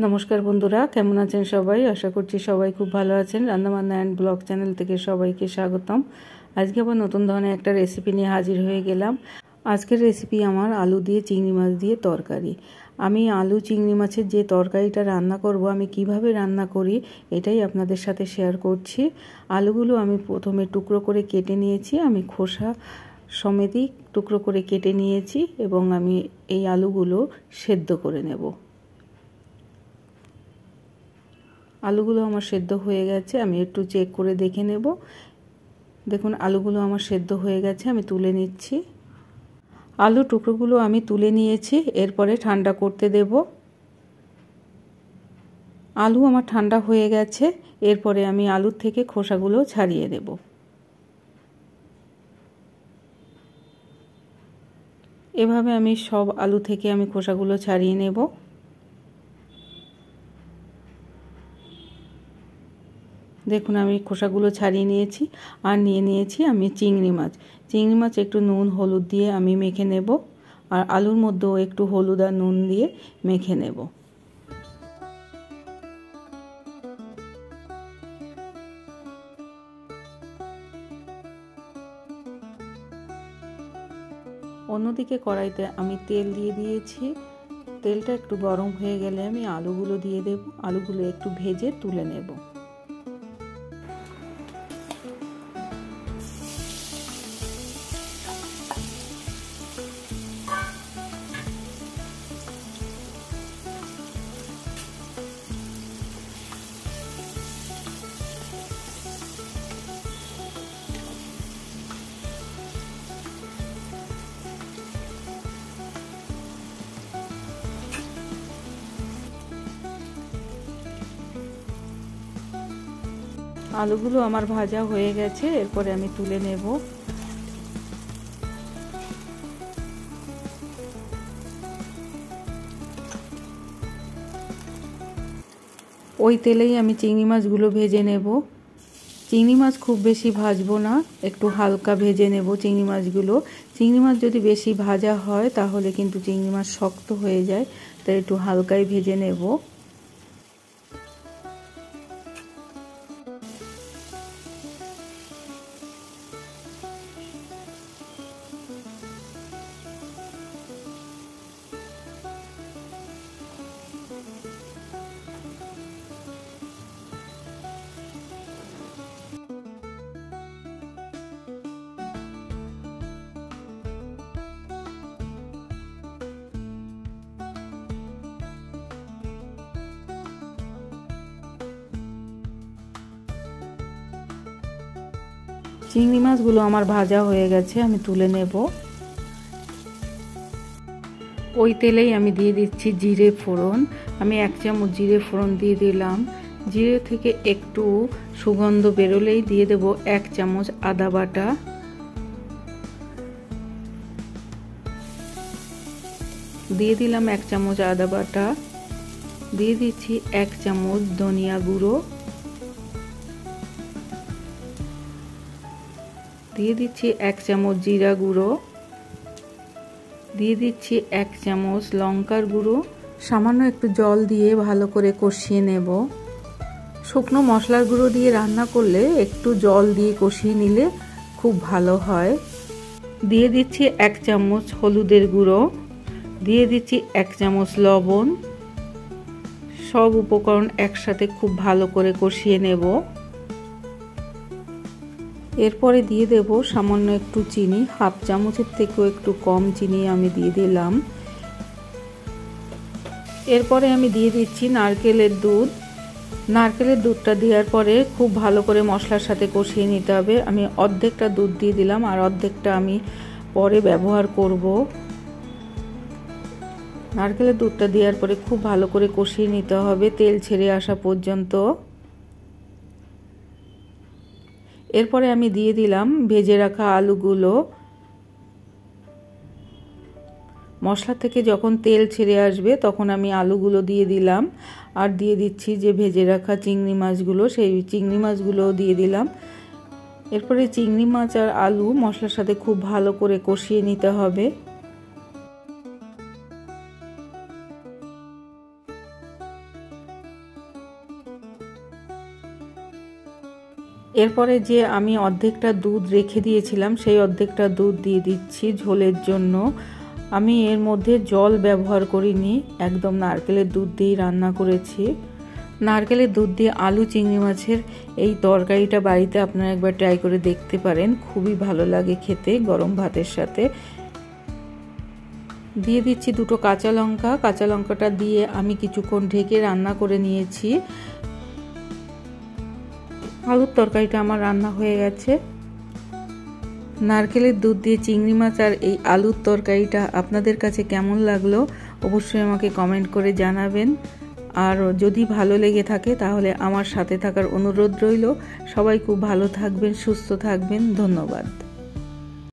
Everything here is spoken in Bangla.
নমস্কার বন্ধুরা, কেমন আছেন সবাই? আশা করছি সবাই খুব ভালো আছেন। রান্নাবান্না অ্যান্ড ব্লগ চ্যানেল থেকে সবাইকে স্বাগতম। আজকে আবার নতুন ধরনের একটা রেসিপি নিয়ে হাজির হয়ে গেলাম। আজকের রেসিপি আমার আলু দিয়ে চিংড়ি মাছ দিয়ে তরকারি। আমি আলু চিংড়ি মাছের যে তরকারিটা রান্না করব, আমি কিভাবে রান্না করি এটাই আপনাদের সাথে শেয়ার করছি। আলুগুলো আমি প্রথমে টুকরো করে কেটে নিয়েছি, আমি খোসা সমেতই টুকরো করে কেটে নিয়েছি এবং আমি এই আলুগুলো সেদ্ধ করে নেব। আলুগুলো আমার সেদ্ধ হয়ে গেছে, আমি একটু চেক করে দেখে নেব। দেখুন আলুগুলো আমার সেদ্ধ হয়ে গেছে, আমি তুলে নিচ্ছি। আলু টুকরোগুলো আমি তুলে নিয়েছি, এরপরে ঠান্ডা করতে দেব। আলু আমার ঠান্ডা হয়ে গেছে, এরপরে আমি আলুর থেকে খোসাগুলো ছাড়িয়ে দেব। এভাবে আমি সব আলু থেকে আমি খোসাগুলো ছাড়িয়ে নেব। দেখুন আমি খোসাগুলো ছাড়িয়ে নিয়েছি। আর নিয়ে নিয়েছি আমি চিংড়ি মাছ। চিংড়ি মাছ একটু নুন হলুদ দিয়ে আমি মেখে নেব, আর আলুর মধ্যেও একটু হলুদ আর নুন দিয়ে মেখে নেব। অন্যদিকে কড়াইতে আমি তেল দিয়ে দিয়েছি। তেলটা একটু গরম হয়ে গেলে আমি আলুগুলো দিয়ে দেব। আলুগুলো একটু ভেজে তুলে নেব। আলুগুলো আমার ভাজা হয়ে গেছে, এরপরে আমি তুলে নেব। ওই তেলেই আমি চিংড়ি মাছগুলো ভেজে নেব। চিংড়ি মাছ খুব বেশি ভাজবো না, একটু হালকা ভেজে নেব চিংড়ি মাছগুলো। চিংড়ি মাছ যদি বেশি ভাজা হয় তাহলে কিন্তু চিংড়ি মাছ শক্ত হয়ে যায়, তাই একটু হালকাই ভেজে নেব। চিংড়ি মাছগুলো আমার ভাজা হয়ে গেছে, আমি তুলে নেব। ওই তেলেই আমি দিয়ে দিচ্ছি জিরে ফোড়ন। আমি 1 চামচ জিরে ফোড়ন দিয়ে দিলাম। জিরে থেকে একটু সুগন্ধ বেরোলেই দিয়ে দেব 1 চামচ আদা বাটা। দিয়ে দিলাম 1 চামচ আদা বাটা। দিয়ে দিচ্ছি 1 চামচ ধনিয়া গুঁড়ো। দিয়ে দিচ্ছি 1 চামচ জিরা গুঁড়ো। দিয়ে দিচ্ছি 1 চামচ লঙ্কার গুঁড়ো। সামান্য একটু জল দিয়ে ভালো করে কষিয়ে নেব। শুকনো মশলার গুঁড়ো দিয়ে রান্না করলে একটু জল দিয়ে কষিয়ে নিলে খুব ভালো হয়। দিয়ে দিচ্ছি 1 চামচ হলুদের গুঁড়ো। দিয়ে দিচ্ছি 1 চামচ লবণ। সব উপকরণ একসাথে খুব ভালো করে কষিয়ে নেব। এরপরে দিয়ে দেব সামান্য একটু চিনি, 1/2 চামচের থেকেও একটু কম চিনি আমি দিয়ে দিলাম। এরপরে আমি দিয়ে দিচ্ছি নারকেলের দুধ। নারকেলের দুধটা দেওয়ার পরে খুব ভালো করে মশলার সাথে কষিয়ে নিতে হবে। আমি অর্ধেকটা দুধ দিয়ে দিলাম, আর অর্ধেকটা আমি পরে ব্যবহার করব। নারকেলের দুধটা দেওয়ার পরে খুব ভালো করে কষিয়ে নিতে হবে তেল ছেড়ে আসা পর্যন্ত। এরপরে আমি দিয়ে দিলাম ভেজে রাখা আলুগুলো। মশলা থেকে যখন তেল ছেড়ে আসবে তখন আমি আলুগুলো দিয়ে দিলাম, আর দিয়ে দিচ্ছি যে ভেজে রাখা চিংড়ি মাছগুলো, সেই চিংড়ি মাছগুলো দিয়ে দিলাম। এরপরে চিংড়ি মাছ আর আলু মশলার সাথে খুব ভালো করে কষিয়ে নিতে হবে। এরপরে যে আমি অর্ধেকটা দুধ রেখে দিয়েছিলাম সেই অর্ধেকটা দুধ দিয়ে দিচ্ছি ঝোলের জন্য। আমি এর মধ্যে জল ব্যবহার করিনি, একদম নারকেলের দুধ দিয়েই রান্না করেছি। নারকেলের দুধ দিয়ে আলু চিংড়ি মাছের এই তরকারিটা বাড়িতে আপনারা একবার ট্রাই করে দেখতে পারেন, খুবই ভালো লাগে খেতে গরম ভাতের সাথে। দিয়ে দিচ্ছি দুটো কাঁচা লঙ্কা। কাঁচা লঙ্কাটা দিয়ে আমি কিছুক্ষণ ঢেকে রান্না করে নিয়েছি। আলুর তরকারিটা আমার রান্না হয়ে গেছে। নারকেলের দুধ দিয়ে চিংড়ি মাছ আর এই আলুর তরকারিটা আপনাদের কাছে কেমন লাগলো অবশ্যই আমাকে কমেন্ট করে জানাবেন। আর যদি ভালো লেগে থাকে তাহলে আমার সাথে থাকার অনুরোধ রইল। সবাই খুব ভালো থাকবেন, সুস্থ থাকবেন। ধন্যবাদ।